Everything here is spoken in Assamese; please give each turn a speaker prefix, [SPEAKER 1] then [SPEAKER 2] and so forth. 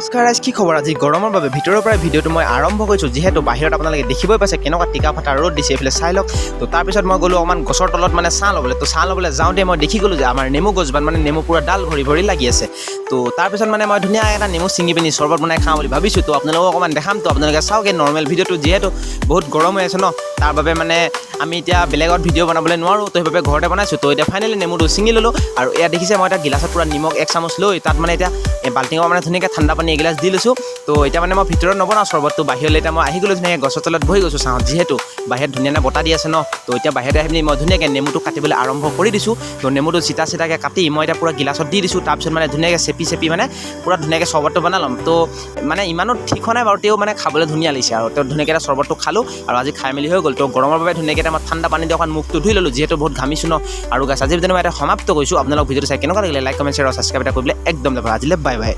[SPEAKER 1] নমস্কাৰ ৰাইজ, কি খবৰ? আজি গৰমৰ বাবে ভিতৰৰ পৰা ভিডিঅ'টো মই আৰম্ভ কৰিছোঁ, যিহেতু বাহিৰত আপোনালোকে দেখিবই পাইছে কেনেকুৱা টিকা ফটা ৰ'দ দিছে। এইফালে চাই লওক। তো তাৰপিছত মই গ'লোঁ অকণমান গছৰ তলত মানে ছাঁ ল'বলৈ। তো ছাঁ ল'বলৈ যাওঁতে মই দেখি গ'লোঁ যে আমাৰ নেমু গছজোপাত মানে নেমু পুৰা ডাল ভৰি ভৰি লাগি আছে। তো তাৰপিছত মানে মই ধুনীয়া এটা নেমু ছিঙি পিনি চৰ্বত বনাই খাওঁ বুলি ভাবিছোঁ। তো আপোনালোকক অকণমান দেখাম। তো আপোনালোকে চাওক এই নৰ্মেল ভিডিঅ'টো, যিহেতু বহুত গৰম হৈ আছে ন, তাৰ বাবে মানে আমি এতিয়া বেলেগত ভিডিঅ' বনাবলৈ নোৱাৰোঁ। তো সেইবাবে ঘৰতে বনাইছোঁ। তো এতিয়া ফাইনেলি নেমুটো ছিঙি ল'লোঁ আৰু এয়া দেখিছে মই এটা গিলাচত পূৰা নিমখ 1 চামুচ লৈ তাত মানে এতিয়া এই বাল্টিঙৰ মানে ধুনীয়াকৈ ঠাণ্ডা পানী এগিলাচ দি লৈছোঁ। তো এতিয়া মানে মই ভিতৰত নবনাওঁ চৰ্বতটো, বাহিৰলৈ এতিয়া মই আহি গ'লোঁ ধুনীয়াকৈ গছৰ তলত বহি গৈছোঁ ছাঁত, যিহেতু বাহিৰত ধুনীয়া বতাহ দি আছে ন। তো এতিয়া বাহিৰতে আহি পিনি মই ধুনীয়াকৈ নেমুটো কাটিবলৈ আৰম্ভ কৰি দিছোঁ। তো নেমুটো চিটা চিটাকৈ কাটি মই এতিয়া পূৰা গিলাচত দি দিছোঁ। তাৰপিছত মানে ধুনীয়াকৈ চেপি মানে পূৰা ধুনীয়াকৈ চৰ্বতটো বনাই ল'ম। তো মানে ইমানো ঠিক হোৱা নাই বাৰু, তেও মানে খাবলৈ ধুনীয়া লাগিছে আৰু তো ধুনীয়াকৈ এটা চৰ্বতটো খালোঁ আৰু আজি খাই মেলি হৈ গ'ল। তো গৰমৰ বাবে ধুনীয়াকৈ এটা মই ঠাণ্ডা পানী দি অকণ মুখটো ধুই ল'লোঁ, যিহেতু বহুত ঘামিছোঁ ন। আৰু গাইছ, আজি ভিডিঅ'টো মই এটা সমাপ্ত কৰিছোঁ। আপোনালোক ভিডিঅ'টো চাই কেনেকুৱা লাগিলে লাইক কমেণ্ট শ্বেয়াৰ আৰু ছাবস্ক্ৰাইব এটা কৰিবলৈ একদম নাপাহৰিব। আজিলৈ বাই বাই।